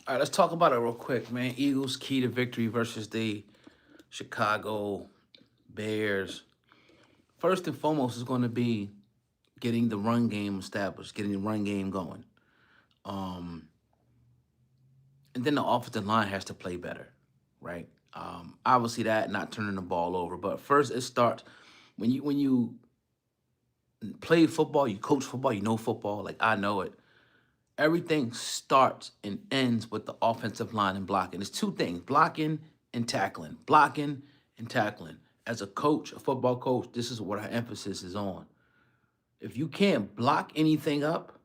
All right, let's talk about it real quick, man. Eagles key to victory versus the Chicago Bears. First and foremost is going to be getting the run game established, getting the run game going. Um, and then the offensive line has to play better, right? Obviously that not turning the ball over, but first it starts when you play football, you coach football, you know football, like I know it. Everything starts and ends with the offensive line and blocking. It's two things: blocking and tackling. Blocking and tackling. As a coach, a football coach, this is what our emphasis is on. If you can't block anything up,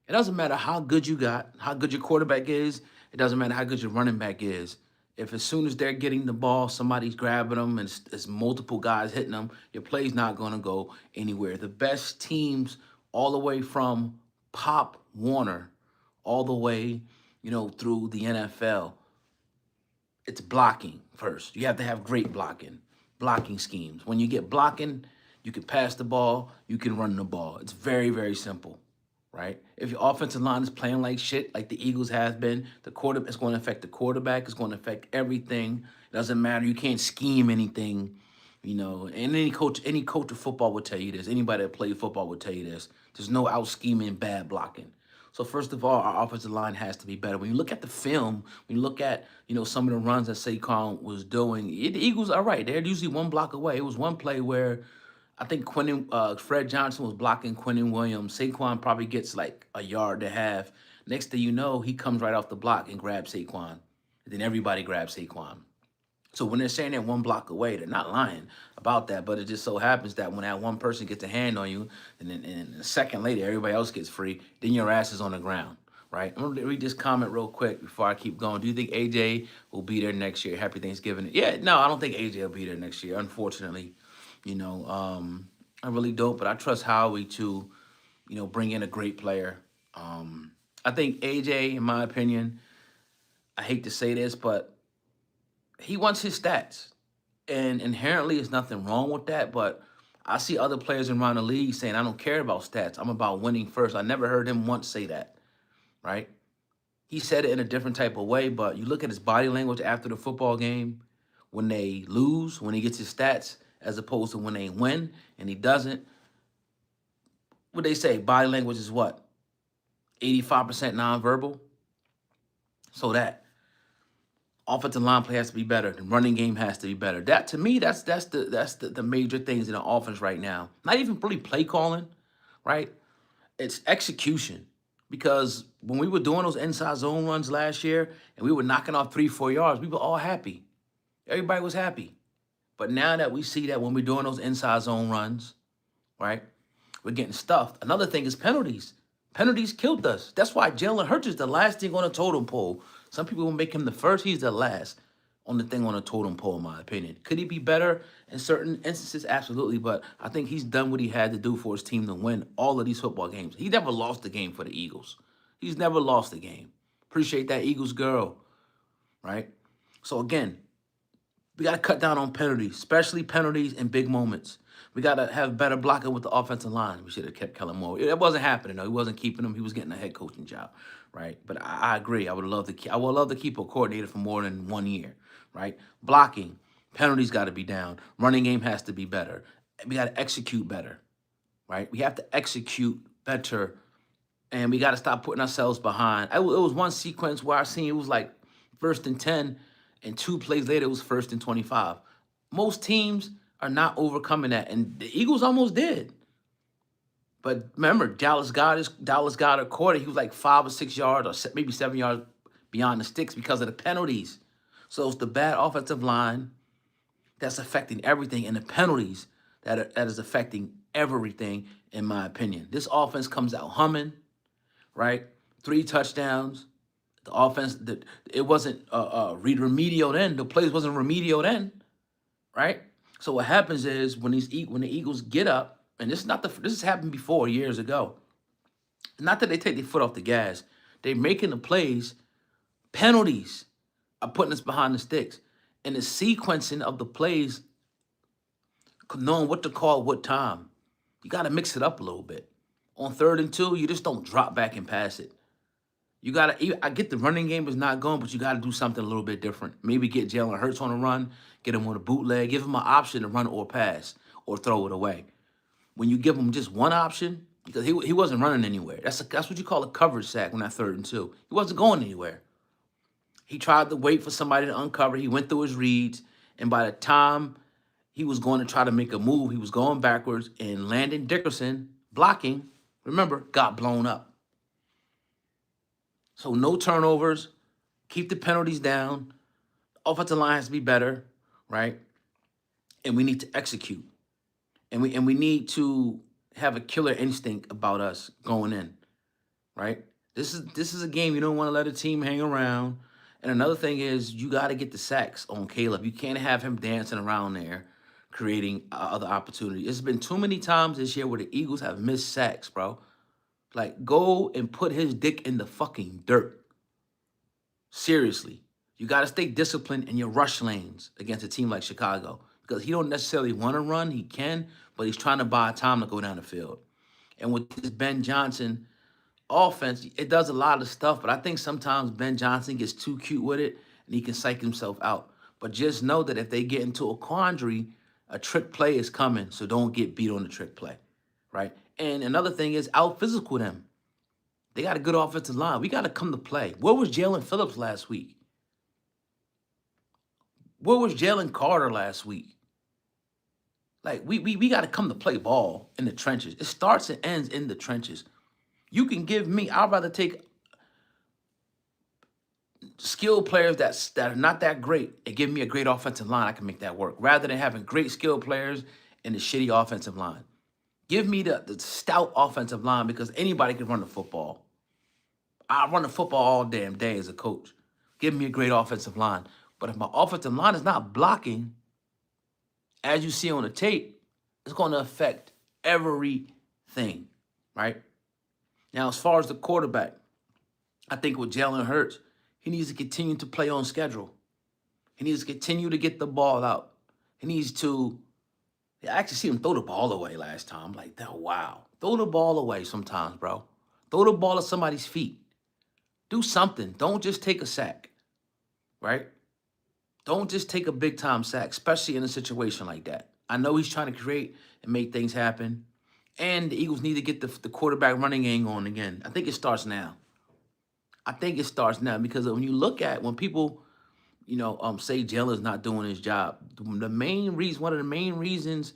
it doesn't matter how good you got, how good your quarterback is. It doesn't matter how good your running back is. If as soon as they're getting the ball, somebody's grabbing them and it's multiple guys hitting them, your play's not going to go anywhere. The best teams, all the way from Pop Warner, all the way, through the NFL, it's blocking first. You have to have great blocking schemes. When you get blocking, you can pass the ball, you can run the ball. It's very, very simple, right? If your offensive line is playing like shit, like the Eagles have been, the quarter it's going to affect the quarterback. It's going to affect everything. It doesn't matter. You can't scheme anything, And any coach of football would tell you this. Anybody that played football would tell you this. There's no out scheming, bad blocking. So first of all, our offensive line has to be better. When you look at the film, when you look at some of the runs that Saquon was doing, the Eagles are right. They're usually one block away. It was one play where I think Fred Johnson was blocking Quentin Williams. Saquon probably gets like a yard and a half. Next thing you know, he comes right off the block and grabs Saquon. And then everybody grabs Saquon. So when they're saying they're one block away, they're not lying about that. But it just so happens that when that one person gets a hand on you, and then and a second later everybody else gets free, then your ass is on the ground, right? I'm gonna read this comment real quick before I keep going. Do you think AJ will be there next year? Happy Thanksgiving. Yeah, no, I don't think AJ will be there next year. Unfortunately, I really don't. But I trust Howie to, bring in a great player. I think AJ, in my opinion, I hate to say this, but he wants his stats. And inherently, there's nothing wrong with that. But I see other players around the league saying, I don't care about stats. I'm about winning first. I never heard him once say that, right? He said it in a different type of way, but you look at his body language after the football game, when they lose, when he gets his stats, as opposed to when they win and he doesn't. What they say, body language is what? 85% nonverbal. So that offensive line play has to be better. The running game has to be better. That to me, that's the major things in the offense right now. Not even really play calling, right? It's execution. Because when we were doing those inside zone runs last year and we were knocking off 3, 4 yards, we were all happy. Everybody was happy. But now that we see that when we're doing those inside zone runs, right, we're getting stuffed. Another thing is penalties. Penalties killed us. That's why Jalen Hurts is the last thing on the totem pole. Some people will make him the first. He's the last on the thing on the totem pole, in my opinion. Could he be better in certain instances? Absolutely. But I think he's done what he had to do for his team to win all of these football games. He never lost a game for the Eagles. He's never lost a game. Appreciate that, Eagles girl, right? So again, we got to cut down on penalties, especially penalties in big moments. We got to have better blocking with the offensive line. We should have kept Kellen Moore. It wasn't happening though. He wasn't keeping him. He was getting a head coaching job, right? But I agree. I would love to keep a coordinator for more than 1 year, right? Blocking, penalties got to be down. Running game has to be better. We got to execute better, right? We have to execute better, and we got to stop putting ourselves behind. It was one sequence where I seen it was like 1st and 10, and 2 plays later it was 1st and 25. Most teams are not overcoming that, and the Eagles almost did. But remember, Dallas got a quarter. He was like 5 or 6 yards, or maybe 7 yards beyond the sticks because of the penalties. So it's the bad offensive line that's affecting everything, and the penalties that is affecting everything, in my opinion. This offense comes out humming, right? 3 touchdowns. The offense, it wasn't remedial then. The plays wasn't remedial then, right? So what happens is when the Eagles get up, and this has happened before years ago. Not that they take their foot off the gas, they're making the plays. Penalties are putting us behind the sticks, and the sequencing of the plays, knowing what to call what time. You got to mix it up a little bit. On 3rd and 2, you just don't drop back and pass it. You gotta. I get the running game is not going, but you gotta do something a little bit different. Maybe get Jalen Hurts on a run, get him on a bootleg, give him an option to run or pass or throw it away. When you give him just one option, because he wasn't running anywhere. That's what you call a coverage sack when that 3rd and 2. He wasn't going anywhere. He tried to wait for somebody to uncover. He went through his reads, and by the time he was going to try to make a move, he was going backwards, and Landon Dickerson blocking, remember, got blown up. So no turnovers, keep the penalties down. Offensive line has to be better, right? And we need to execute. And we need to have a killer instinct about us going in, right? This is a game you don't want to let a team hang around. And another thing is you got to get the sacks on Caleb. You can't have him dancing around there, creating other opportunities. It's been too many times this year where the Eagles have missed sacks, bro. Like, go and put his dick in the fucking dirt. Seriously. You got to stay disciplined in your rush lanes against a team like Chicago because he don't necessarily want to run. He can, but he's trying to buy time to go down the field. And with this Ben Johnson offense, it does a lot of stuff, but I think sometimes Ben Johnson gets too cute with it and he can psych himself out. But just know that if they get into a quandary, a trick play is coming, so don't get beat on the trick play, right? And another thing is out physical them. They got a good offensive line. We got to come to play. Where was Jalen Phillips last week? Where was Jalen Carter last week? Like, we got to come to play ball in the trenches. It starts and ends in the trenches. You can give me, I'd rather take skilled players that are not that great and give me a great offensive line. I can make that work rather than having great skilled players and a shitty offensive line. Give me the stout offensive line because anybody can run the football. I run the football all damn day as a coach. Give me a great offensive line. But if my offensive line is not blocking, as you see on the tape, it's going to affect everything, right? Now, as far as the quarterback, I think with Jalen Hurts, he needs to continue to play on schedule. He needs to continue to get the ball out. He needs to, I actually see him throw the ball away last time. I'm like, oh, wow. Throw the ball away sometimes, bro. Throw the ball at somebody's feet. Do something. Don't just take a sack, right? Don't just take a big-time sack, especially in a situation like that. I know he's trying to create and make things happen. And the Eagles need to get the quarterback running game going again. I think it starts now. I think it starts now because when you look at when people, say Jalen's not doing his job, one of the main reasons,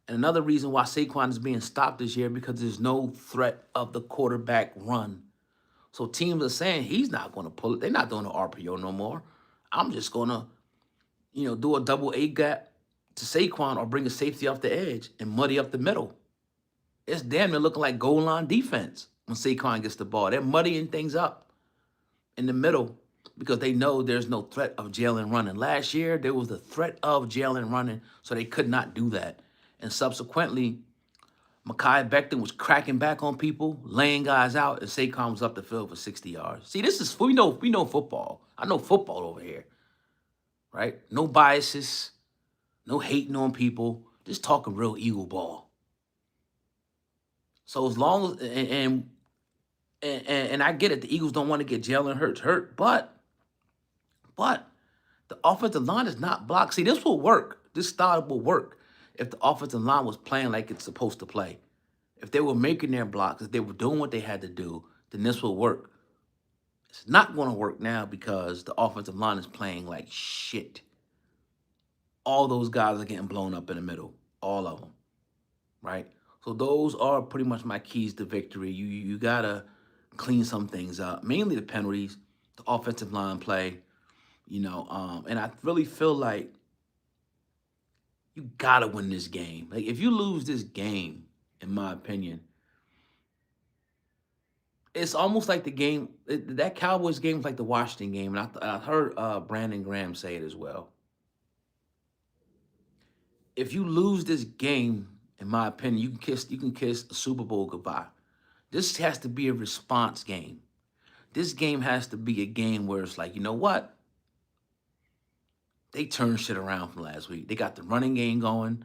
and another reason why Saquon is being stopped this year because there's no threat of the quarterback run. So teams are saying he's not going to pull it. They're not doing the RPO no more. I'm just going to, do a double A gap to Saquon or bring a safety off the edge and muddy up the middle. It's damn near looking like goal line defense when Saquon gets the ball. They're muddying things up in the middle because they know there's no threat of Jalen running. Last year, there was the threat of Jalen running, so they could not do that. And subsequently, Mekhi Becton was cracking back on people, laying guys out, and Saquon was up the field for 60 yards. See, this is, we know football. I know football over here, right? No biases, no hating on people, just talking real Eagle ball. So as long as and I get it, the Eagles don't want to get Jalen Hurts hurt, but the offensive line is not blocked. See, this will work. This style will work if the offensive line was playing like it's supposed to play. If they were making their blocks, if they were doing what they had to do, then this will work. It's not going to work now because the offensive line is playing like shit. All those guys are getting blown up in the middle, all of them, right? So those are pretty much my keys to victory. You gotta clean some things up, mainly the penalties, the offensive line play, and I really feel like you gotta win this game. Like if you lose this game, in my opinion, it's almost like the game that Cowboys game was like the Washington game, and I heard Brandon Graham say it as well. If you lose this game, in my opinion, you can kiss a Super Bowl goodbye. This has to be a response game. This game has to be a game where it's like, you know what? They turned shit around from last week. They got the running game going.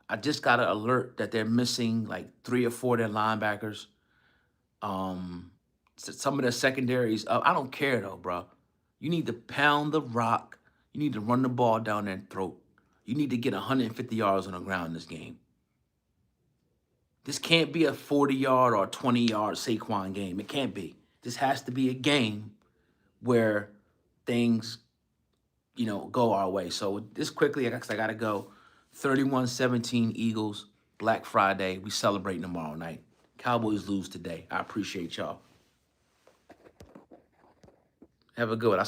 I just got an alert that they're missing like 3 or 4 of their linebackers. Some of the secondaries up. I don't care though, bro. You need to pound the rock. You need to run the ball down their throat. You need to get 150 yards on the ground in this game. This can't be a 40-yard or 20-yard Saquon game. It can't be. This has to be a game where things, go our way. So this quickly, because I got to go. 31-17 Eagles, Black Friday. We celebrate tomorrow night. Cowboys lose today. I appreciate y'all. Have a good one.